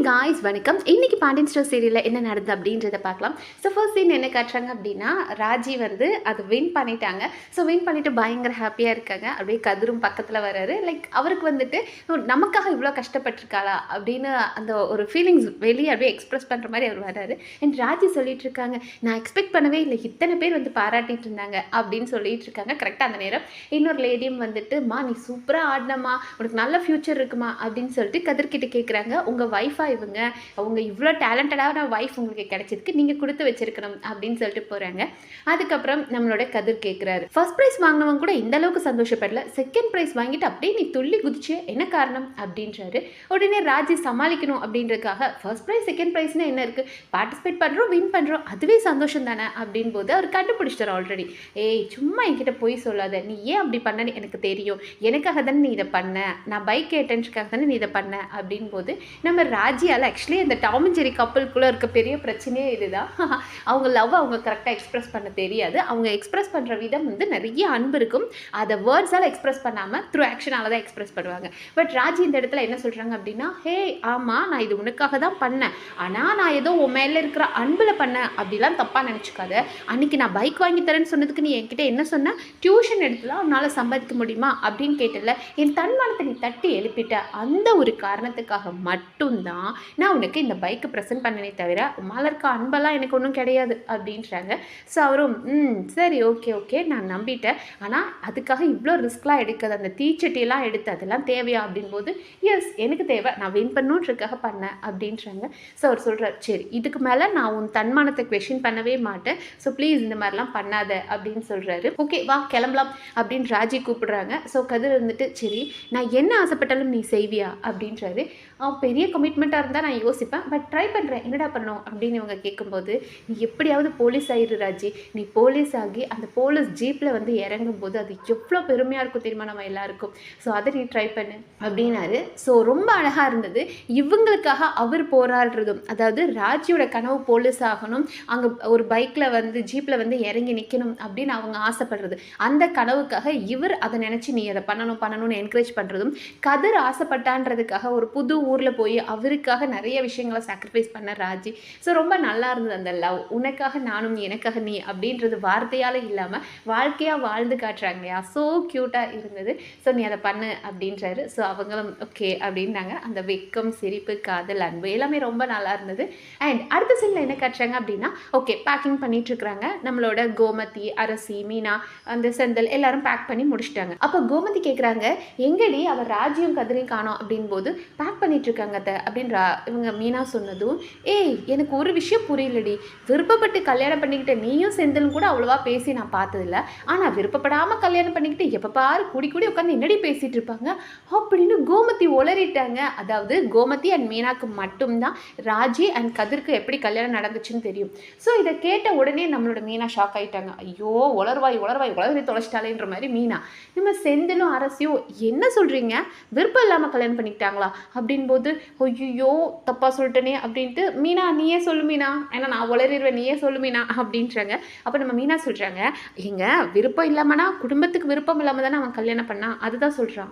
Guys வணக்கம். இன்னைக்கு Pandian store சீரியலில் என்ன நடந்தது அப்படின்றத பார்க்கலாம். ஸோ ஃபர்ஸ்ட் சீன் என்ன காட்டுறாங்க அப்படின்னா, ராஜி வந்து அது வின் பண்ணிட்டாங்க. ஸோ வின் பண்ணிட்டு பயங்கர ஹாப்பியாக இருக்காங்க. அப்படியே கதிரும் பக்கத்தில் வராரு. லைக் அவருக்கு வந்துட்டு நமக்காக இவ்வளோ கஷ்டப்பட்டிருக்காளா அப்படின்னு அந்த ஒரு ஃபீலிங்ஸ் வெளியே அப்படியே எக்ஸ்பிரஸ் பண்ணுற மாதிரி அவர் வராரு. அண்ட் ராஜி சொல்லிட்டு இருக்காங்க, நான் எக்ஸ்பெக்ட் பண்ணவே இல்லை, இத்தனை பேர் வந்து பாராட்டிட்டு இருந்தாங்க அப்படின்னு சொல்லிட்டு இருக்காங்க. கரெக்டாக அந்த நேரம் இன்னொரு லேடியும் வந்துட்டு, மா நீ சூப்பராக ஆடினமா, உனக்கு நல்ல ஃப்யூச்சர் இருக்குமா அப்படின்னு சொல்லிட்டு கதிர்கிட்ட கேட்குறாங்க. உங்கள் வைஃபா இவங்க, அவங்க இவ்வளோ டேலண்டடான வைஃப் உங்களுக்கு கிடைச்சதுக்கு நீங்கள் கொடுத்து வச்சிருக்கணும் அப்படின்னு சொல்லிட்டு போகிறாங்க. அதுக்கப்புறம் நம்மளோட கதிர் கேட்குறாரு, ஃபர்ஸ்ட் ப்ரைஸ் வாங்கினவங்க கூட இந்த அளவுக்கு சந்தோஷப்படல, செகண்ட் ப்ரைஸ் வாங்கிட்டு அப்படியே நீ துள்ளி குதிச்சு என்ன காரணம் அப்படின்றாரு. உடனே ராஜி சமாளிக்கணும் அப்படின்றதுக்காக, ஃபர்ஸ்ட் ப்ரைஸ் செகண்ட் ப்ரைஸ்னு என்ன இருக்குது, பார்ட்டிசிபேட் பண்ணுறோம் வின் பண்ணுறோம் அதுவே சந்தோஷம் தானே அப்படின் போது அவர் கண்டுபிடிச்சிட்டார் ஆல்ரெடி. ஏய் சும்மா என்கிட்ட போய் சொல்லாத, நீ ஏன் அப்படி பண்ணன்னு எனக்கு தெரியும், எனக்காக தானே நீ இதை பண்ண, நான் பைக் கேட்டேன்னுக்காக தானே நீ இதை பண்ண அப்படின் போது நம்ம ராஜியால் ஆக்சுவலி அந்த டாம் அண்ட் ஜெரி கப்பலுக்குள்ளே இருக்க பெரிய பிரச்சனையே இதுதான். அவங்க லவ் அவங்க கரெக்டாக எக்ஸ்பிரஸ் பண்ண தெரியாது. அவங்க எக்ஸ்பிரஸ் பண்ணுற விதம் வந்து நிறைய அன்பு இருக்கும், அதை வேர்ட்ஸால் எக்ஸ்பிரஸ் பண்ணாமல் த்ரூ ஆக்ஷனால் தான் எக்ஸ்பிரஸ் பண்ணுவாங்க. பட் ராஜி இந்த இடத்துல என்ன சொல்கிறாங்க அப்படின்னா, ஹே ஆமாம் நான் இது உனக்காக தான் பண்ணேன், ஆனால் நான் ஏதோ உன் மேலே இருக்கிற அன்பில் பண்ணேன் அப்படிலாம் தப்பாக நினச்சிக்காத. அன்றைக்கி நான் பைக் வாங்கி தரேன்னு சொன்னதுக்கு நீ என்கிட்ட என்ன சொன்ன, டியூஷன் எடுத்துலாம் உன்னால் சம்பாதிக்க முடியுமா அப்படின்னு கேட்டல, என் தன்மானத்தை நீ தட்டி எழுப்பிட்ட, அந்த ஒரு காரணத்துக்காக மட்டும்தான் நான் உனக்கு இந்த பைக்கு ப்ரெசென்ட் பண்ணனே தவிர உமால இருக்க அன்பெல்லாம் எனக்கு ஒன்றும் கிடையாது அப்படின்றாங்க. ஸோ அவரும் சரி ஓகே ஓகே நான் நம்பிட்டேன், ஆனால் அதுக்காக இவ்வளோ ரிஸ்க்லாம் எடுக்காது, அந்த தீச்சட்டியெல்லாம் எடுத்து அதெல்லாம் தேவையா அப்படின்போது, எஸ் எனக்கு தேவை, நான் வின் பண்ணணுன்றதுக்காக பண்ணேன் அப்படின்றாங்க. ஸோ அவர் சொல்கிறார், சரி இதுக்கு மேலே நான் உன் தன்மானத்தை கொஷின் பண்ணவே மாட்டேன், ஸோ ப்ளீஸ் இந்த மாதிரிலாம் பண்ணாத அப்படின்னு சொல்கிறாரு. ஓகே வா கிளம்பலாம் அப்படின்னு ராஜி கூப்பிடுறாங்க. ஸோ கதிர் வந்துட்டு, சரி நான் என்ன ஆசைப்பட்டாலும் நீ செய்வியா அப்படின்றாரு. பெரிய கமிட்மெண்ட்டாக இருந்தால் நான் யோசிப்பேன், பட் ட்ரை பண்ணுறேன், என்னடா பண்ணோம் அப்படின்னு இவங்க கேட்கும்போது, நீ எப்படியாவது போலீஸ் ஆயிரு ராஜி, நீ போலீஸ் ஆகி அந்த போலீஸ் ஜீப்பில் வந்து இறங்கும் போது அது எவ்வளோ பெருமையாக இருக்கும் தெரியுமா நம்ம எல்லாருக்கும், ஸோ அதை நீ ட்ரை பண்ணு அப்படின்னாரு. ஸோ ரொம்ப அழகாக இருந்தது. இவங்களுக்காக அவர் போராடுறதும், அதாவது ராஜியோட கனவு போலீஸ் ஆகணும், அங்கே ஒரு பைக்கில் வந்து ஜீப்பில் வந்து இறங்கி நிற்கணும் அப்படின்னு அவங்க ஆசைப்படுறது, அந்த கனவுக்காக இவர் அதை நினச்சி நீ அதை பண்ணணும்னு என்கரேஜ் பண்ணுறதும், கதிர் ஆசைப்பட்டான்றதுக்காக ஒரு புது ஊரில் போய் அவருக்காக நிறைய விஷயங்களை சாக்ரிஃபைஸ் பண்ண ராஜி. ஸோ ரொம்ப நல்லா இருந்தது அந்த லவ், உனக்காக நானும் எனக்காக நீ அப்படின்றது வார்த்தையால் இல்லாமல் வாழ்க்கையாக வாழ்ந்து காட்டுறாங்க இல்லையா, ஸோ க்யூட்டாக இருந்தது. ஸோ நீ அதை பண்ணு அப்படின்றாரு. ஸோ அவங்களும் ஓகே அப்படின்னாங்க. அந்த வெக்கம் சிரிப்பு காதல் அன்பு எல்லாமே ரொம்ப நல்லா இருந்தது. அண்ட் அடுத்த சீனில் என்ன காட்டுறாங்க அப்படின்னா, ஓகே பேக்கிங் பண்ணிட்டுருக்குறாங்க. நம்மளோட கோமதி, அரசி, மீனா, அந்த செந்தில் எல்லாரும் பேக் பண்ணி முடிச்சிட்டாங்க. அப்போ கோமதி கேட்குறாங்க, எங்கடி அவர் ராஜியும் கதிரையும் காணோம் அப்படின் போது, பேக் பண்ணிட்டு இருக்காங்க அப்படின்ற இவங்க மீனா சொன்னதும், ஏய் எனக்கு ஒரு விஷயம் புரியலடி, விருப்பப்பட்டு கல்யாணம் பண்ணிக்கிட்ட நீயும் செந்திலும் கூட அவ்வளோவா பேசி நான் பார்த்ததில்ல, ஆனால் விருப்பப்படாமல் கல்யாணம் பண்ணிக்கிட்டு எப்போ பாரு கூடி உட்காந்து என்னடி பேசிகிட்டு இருப்பாங்க அப்படின்னு கோமதி உளறிட்டாங்க. அதாவது கோமதி அண்ட் மீனாக்கு மட்டும்தான் ராஜி அண்ட் கதிருக்கு எப்படி கல்யாணம் நடந்துச்சுன்னு தெரியும். ஸோ இதை கேட்ட உடனே நம்மளோட மீனா ஷாக் ஆகிட்டாங்க. ஐயோ உளறி தொலைச்சிட்டாலேன்ற மாதிரி மீனா. நம்ம செந்திலும் அரசியும் என்ன சொல்கிறீங்க, விருப்பம் இல்லாமல் கல்யாணம் பண்ணிக்கிட்டாங்களா அப்படின் போது, ஐயோ தப்பாக சொல்லிட்டேனே அப்படின்ட்டு, மீனா நீயே சொல்லு மீனா, ஏன்னா நான் உளறிடுவேன், நீயே சொல்லு மீனா அப்படின்றாங்க. அப்போ நம்ம மீனா சொல்கிறாங்க, எங்க விருப்பம் இல்லாமனா குடும்பத்துக்கு விருப்பம் இல்லாமல் தானே அவன் கல்யாணம் பண்ணான், அதுதான்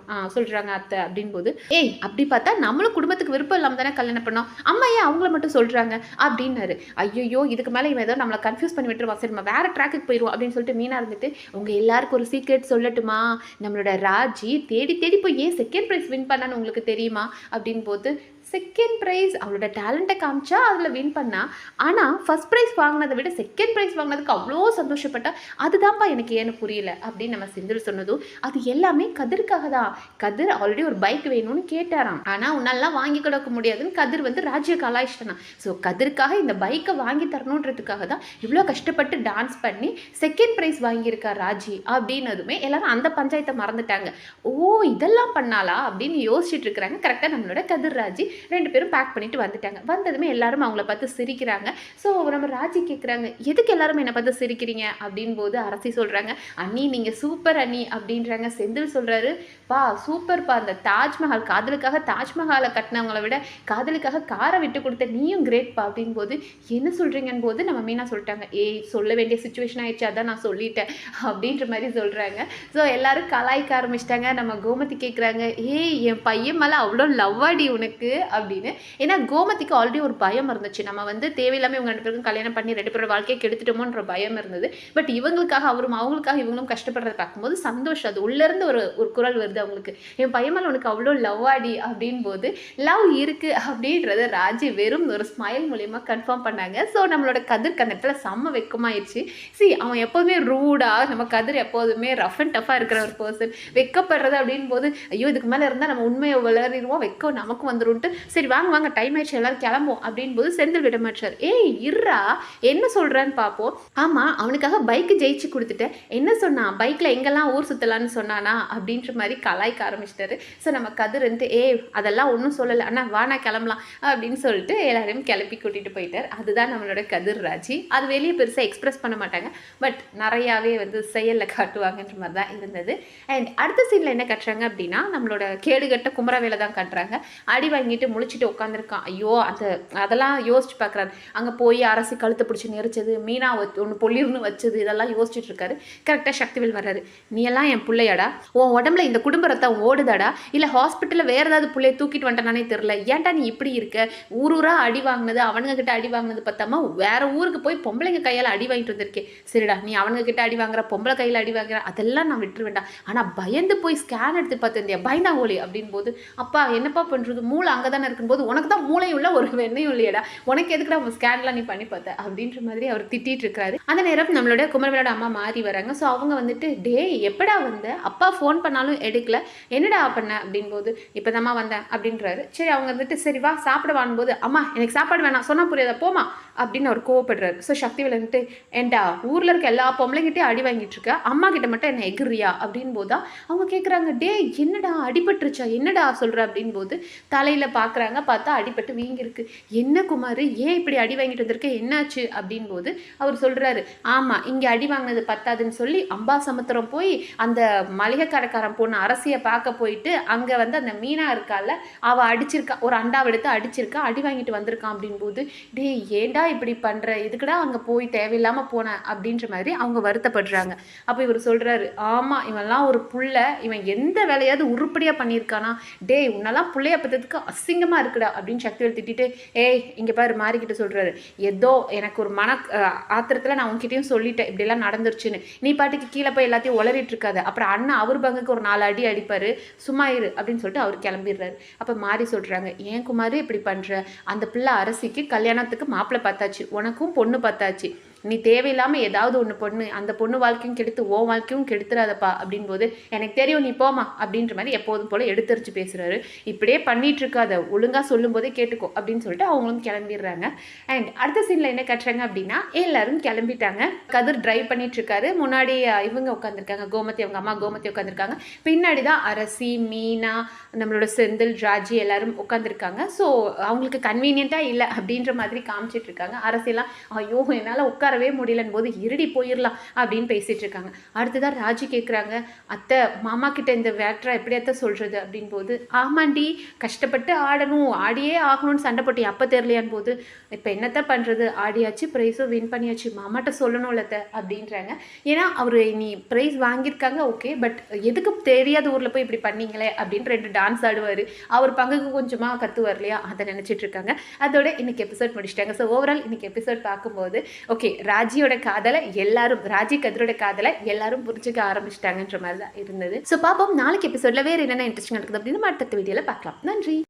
சொல்கிறாங்க அத்தை அப்படின் போது, ஏய் அப்படி பார்த்தா நம்மளும் குடும்பத்துக்கு விருப்பம் இல்லாமல் தானே கல்யாணம் பண்ணோம், அம்மா ஏன் அவங்கள மட்டும் சொல்கிறாங்க அப்படின்னாரு. ஐயோ இதுக்கு மேலே இவன் ஏதோ நம்மளை கன்ஃபியூஸ் பண்ணி விட்டுருவா, சரி நம்ம வேறு ட்ராக்குக்கு போயிடுவோம் அப்படின்னு சொல்லிட்டு மீனா இருந்துட்டு, உங்கள் எல்லாருக்கும் ஒரு சீக்ரெட் சொல்லட்டுமா, நம்மளோட ராஜி தேடி போய் ஏன் செகண்ட் ப்ரைஸ் வின் பண்ணான்னு உங்களுக்கு தெரியுமா அப்படின் போது, செகண்ட் ப்ரைஸ் அவளோட டேலண்ட்டை காமிச்சா அதில் வின் பண்ணா, ஆனால் ஃபஸ்ட் ப்ரைஸ் வாங்கினதை விட செகண்ட் ப்ரைஸ் வாங்கினதுக்கு அவ்வளோ சந்தோஷப்பட்டா, அதுதான்ப்பா எனக்கு ஏன்னு புரியல அப்படின்னு நம்ம செந்தில் சொன்னதும், அது எல்லாமே கதிர்க்காக தான். கதிர் ஆல்ரெடி ஒரு பைக் வேணும்னு கேட்டாராம், ஆனால் உன்னாலாம் வாங்கி கொடுக்க முடியாதுன்னு கதிர் வந்து ராஜியை கலாய்ச்சிட்டானா. ஸோ கதிர்க்காக இந்த பைக்கை வாங்கி தரணுன்றதுக்காக தான் இவ்வளோ கஷ்டப்பட்டு டான்ஸ் பண்ணி செகண்ட் ப்ரைஸ் வாங்கியிருக்கா ராஜி அப்படின்னதுமே எல்லாரும் அந்த பஞ்சாயத்தை மறந்துட்டாங்க. ஓ இதெல்லாம் பண்ணாலா அப்படின்னு யோசிச்சுட்டு இருக்கிறாங்க. கரெக்டாக நம்மளோட கதிர் ராஜி ரெண்டு பேரும் பேக் பண்ணிட்டு வந்துட்டாங்க. வந்ததுமே எல்லாரும் அவங்கள பார்த்து சிரிக்கிறாங்க. ஸோ நம்ம ராஜி கேட்குறாங்க, எதுக்கு எல்லாரும் என்னை பார்த்து சிரிக்கிறீங்க அப்படின் போது அரசி சொல்கிறாங்க, அண்ணி நீங்கள் சூப்பர் அண்ணி அப்படின்றாங்க. செந்தில் சொல்கிறாரு, பா சூப்பர்ப்பா, அந்த தாஜ்மஹால் காதலுக்காக தாஜ்மஹாலை கட்டினவங்கள விட காதலுக்காக காரை விட்டு கொடுத்த நீயும் கிரேட்ப்பா அப்படின் போது, என்ன சொல்கிறீங்கன்னு போது நம்ம மீனா சொல்லிட்டாங்க, ஏய் சொல்ல வேண்டிய சுச்சுவேஷன் ஆயிடுச்சு, அதான் நான் சொல்லிட்டேன் அப்படின்ற மாதிரி சொல்கிறாங்க. ஸோ எல்லாரும் கலாய்க்க ஆரம்பிச்சிட்டாங்க. நம்ம கோமதி கேட்குறாங்க, ஏய் என் பையன் மேலே அவ்வளோ லவ்வாடி உனக்கு அப்படின்னு. ஏன்னா கோமதிக்கு ஆல்ரெடி ஒரு பயம் இருந்துச்சு, நம்ம வந்து தேவையில்லாமல் இவங்க 2 பேருக்கும் கல்யாணம் பண்ணி 2 பேரோட வாழ்க்கையை கெடுத்துட்டோமோன்ற பயம் இருந்தது. பட் இவங்களுக்காக அவங்களுக்காக இவங்களும் கஷ்டப்படுறத பார்க்கும்போது சந்தோஷம், அது உள்ளேருந்து ஒரு ஒரு குரல் வருது அவங்களுக்கு, என் பையன் மேலே உனக்கு அவ்வளோ லவ் ஆடி அப்படின் போது லவ் இருக்குது அப்படின்றத ராஜி வெறும் ஒரு ஸ்மைல் மூலிமா கன்ஃபார்ம் பண்ணாங்க. ஸோ நம்மளோட கதிர் கண்ணத்தில் செம்ம வெக்கமாயிடுச்சு. அவன் எப்போதுமே ரூடாக, நம்ம கதிர் எப்போதுமே ரஃப் அண்ட் டஃபாக இருக்கிற ஒரு பர்சன், வெக்கப்படுறது அப்படின் போது ஐயோ இதுக்கு மேலே இருந்தால் நம்ம உண்மையை வளரிடுவோம், வெக்கம் நமக்கும் வந்துருன்ட்டு சரி வாங்க வாங்க டைம் ஆயிடுச்சு எல்லாரும் கிளம்போம் அப்படின் போது செந்தில் விடமாட்டார். ஏய் இருறா என்ன சொல்கிறான்னு பார்ப்போம். ஆமாம் அவனுக்காக பைக்கு ஜெயிச்சு கொடுத்துட்டேன், என்ன சொன்னான் பைக்கில் எங்கெல்லாம் ஊர் சுற்றலான்னு சொன்னானா அப்படின்ற மாதிரி கலாய்க்க ஆரம்பிச்சிட்டாரு. ஸோ நம்ம கதிர் வந்து அதெல்லாம் ஒன்றும் சொல்லலை அண்ணா வானா கிளம்பலாம் அப்படின்னு சொல்லிட்டு எல்லாரையும் கிளப்பி கூட்டிகிட்டு போயிட்டார். அதுதான் நம்மளோட கதிர் ராஜி. அது வெளியே பெருசாக எக்ஸ்பிரஸ் பண்ண மாட்டாங்க, பட் நிறையாவே வந்து செயலில் காட்டுவாங்கன்ற மாதிரி தான் இருந்தது. அண்ட் அடுத்த சீனில் என்ன கட்டுறாங்க அப்படின்னா, நம்மளோட கேடுகட்ட குமரவேலை தான் கட்டுறாங்க. அடி வாங்கிட்டு முழிச்சிட்டு உட்காந்துருக்கான். ஐயோ அதெல்லாம் யோசிச்சு பார்க்குறாரு. அங்கே போய் அரசி கழுத்தை பிடிச்சி நெரிச்சது, மீனா ஒன்று பொல்லிர்னு வச்சது, இதெல்லாம் யோசிச்சுட்டு இருக்காரு. கரெக்டாக சக்திவேல் வர்றாரு. நீ எல்லாம் என் பிள்ளையாடா, உன் உடம்புல இந்த குடும்ப ரத்தம் ஓடுதாடா, இல்லை ஹாஸ்பிட்டலில் வேறு ஏதாவது பிள்ளைய தூக்கிட்டு வந்துட்டானே தெரில, ஏன்டா நீ இப்படி இருக்க, ஊரூராக அடி வாங்கினது அவனுங்க கிட்ட அடி வாங்கினது பார்த்தாமா வேறு ஊருக்கு போய் பொம்பளைங்க கையால் அடி வாங்கிட்டு வந்திருக்கேன். சரிடா நீ அவனுங்க கிட்ட அடி வாங்குற, பொம்பளை கையில் அடி வாங்குற, அதெல்லாம் நான் விட்டுருவேண்டா. ஆனால் பயந்து போய் ஸ்கேன் எடுத்து பார்த்துருந்தியா பயந்தாங்கோலி அப்படின் போது, அப்பா என்னப்பா பண்ணுறது, மூளை அங்கே தானே இருக்கும்போது உனக்கு தான் மூளையுள்ள ஒரு வெண்ணையும் இல்லையடா, உனக்கு எதுக்குடா உங்கள் ஸ்கேன்லாம் நீ பண்ணி பார்த்த அப்படின்ற மாதிரி அவர் திட்டிகிட்டு இருக்காரு. அந்த நேரம் நம்மளோட குமரவேலோட அம்மா மாறி வராங்க. ஸோ அவங்க வந்துட்டு எப்படா வந்த, அப்பா ஃபோன் பண்ணாலும் எடுக்கல, என்னடா பண்ண அப்படின் போது இப்போ தாம்மா வந்தேன் அப்படின்றாரு. சரி அவங்க வந்துட்டு சரி வா சாப்பிடுவான் போது, அம்மா எனக்கு சாப்பாடு வேணாம் சொன்னால் புரியாதா போமா அப்படின்னு அவர் கோவப்படுறாரு. ஸோ சக்திவேல் வந்துட்டு ஏண்டா ஊரில் இருக்க எல்லா பொம்பளைங்கிட்டே அடி வாங்கிட்டு இருக்க, அம்மா கிட்ட மட்டும் என்ன எகிரியா அப்படின் போதா அவங்க கேட்குறாங்க, என்னடா அடிபட்டுருச்சா, என்னடா சொல்கிற அப்படின் போது தலையில் பார்க்குறாங்க. பார்த்தா அடிபட்டு வீங்கிருக்கு. என்ன குமார் ஏன் இப்படி அடி வாங்கிட்டு வந்திருக்க, என்னாச்சு அப்படின் போது அவர் சொல்கிறாரு, ஆமாம் இங்கே அடி வாங்கினது பத்தாதுன்னு சொல்லி அம்பாசமுத்திரம் போய் அந்த மளிகை கடைக்காரன் பொண்ணு அரசியை பார்க்க போயிட்டு அங்கே வந்து அந்த மீனா இருக்கால அவள் அடிச்சிருக்கா, ஒரு அண்டாவை எடுத்து அடிச்சிருக்கா, அடி வாங்கிட்டு வந்திருக்கான் அப்படின் போது ஏண்டா இப்படி பண்ணுற, இதுக்குடா அங்கே போய் தேவையில்லாமல் போனேன் அப்படின்ற மாதிரி அவங்க வருத்தப்படுறாங்க. அப்போ இவர் சொல்கிறாரு, ஆமாம் இவன்லாம் ஒரு புள்ள, இவன் எந்த வேலையாவது உருப்படியாக பண்ணியிருக்கானா, உன்னெல்லாம் பிள்ளைய பற்றதுக்கு அசிங்கமாக இருக்குடா அப்படின்னு சக்திவேல் திட்டிட்டு இங்கே பாரு மாறிக்கிட்டு சொல்கிறாரு, ஏதோ எனக்கு ஒரு ஆத்திரத்தில் நான் உங்ககிட்டயும் சொல்லிட்டேன் இப்படிலாம் நடந்துருச்சுன்னு, நீ பாட்டுக்கு கீழே போய் எல்லாத்தையும் உளறிட்டு இருக்காது, அப்புறம் அண்ணன் அவர் பங்குக்கு ஒரு 4 அடி அடிப்பார், சும்மா இரு அப்படின்னு சொல்லிட்டு அவர் கிளம்பிடுறாரு. அப்போ மாறி சொல்கிறாங்க, ஏன் குமார் இப்படி பண்ணுற, அந்த பிள்ளை அரசிக்கு கல்யாணத்துக்கு மாப்பிள்ளை பார்த்தாச்சு, உனக்கும் பொண்ணு பார்த்தாச்சு, நீ தேவையில்லாமல் ஏதாவது ஒன்று பொண்ணு அந்த பொண்ணு வாழ்க்கையும் கெடுத்து ஓ வாழ்க்கையும் கெடுத்துறாதப்பா அப்படின் போது, எனக்கு தெரியும் நீ போமா அப்படின்ற மாதிரி எப்போதும் போல் எடுத்துரிச்சு பேசுகிறாரு. இப்படியே பண்ணிட்டு இருக்காத, ஒழுங்காக சொல்லும் போதே கேட்டுக்கோ அப்படின்னு சொல்லிட்டு அவங்களும் கிளம்பிடுறாங்க. அண்ட் அடுத்த சீனில் என்ன கட்டுறாங்க அப்படின்னா, எல்லாரும் கிளம்பிட்டாங்க. கதிர் டிரைவ் பண்ணிட்டு இருக்காரு. முன்னாடி இவங்க உட்காந்துருக்காங்க, கோமதி அவங்க அம்மா கோமதி உட்காந்துருக்காங்க. பின்னாடி தான் அரசி மீனா நம்மளோட செந்தில் ராஜி எல்லாரும் உட்காந்துருக்காங்க. ஸோ அவங்களுக்கு கன்வீனியண்ட்டாக இல்லை அப்படின்ற மாதிரி காமிச்சிட்டு இருக்காங்க. அரசியெல்லாம் ஐயோ என்னால் உட்காரவே முடியலன்னு போது இருடி போயிடலாம் அப்படின்னு பேசிகிட்டு இருக்காங்க. அடுத்ததான் ராஜி கேட்குறாங்க, அத்தை மாமா கிட்ட இந்த வேட்ரா எப்படியாத்த சொல்கிறது அப்படின் போது, ஆமாண்டி கஷ்டப்பட்டு ஆடணும், ஆடியே ஆகணும்னு சண்டை போட்டி அப்போ தெரியலையான் போது, இப்போ என்னத்த பண்ணுறது, ஆடியாச்சு ப்ரைஸும் வின் பண்ணியாச்சு, மாமாட்ட சொல்லணும்லத்த அப்படின்றாங்க. ஏன்னா அவர் நீ ப்ரைஸ் வாங்கியிருக்காங்க ஓகே, பட் எதுக்கு தெரியாத ஊரில் போய் இப்படி பண்ணீங்களே அப்படின்னு 2 டான்ஸ் ஆடுவார், அவர் பங்குக்கு கொஞ்சமாக கற்றுவார் இல்லையா, அதை நினச்சிட்டு இருக்காங்க. அதோட இன்னைக்கு எபிசோட் முடிச்சிட்டாங்க. ஸோ ஓவரால் இன்னைக்கு எபிசோட் பார்க்கும்போது ஓகே ராஜியோட காதலை எல்லாரும், ராஜி கதிரோட காதலை எல்லாரும் புரிஞ்சுக்க ஆரம்பிச்சிட்டாங்கன்ற மாதிரி தான் இருந்தது. ஸோ பார்ப்போம் நாளைக்கு எபிசோடில் வேறு என்னென்ன இன்ட்ரெஸ்டிங் நடக்குது அப்படின்னு அடுத்த வீடியோவில் பார்க்கலாம். நன்றி.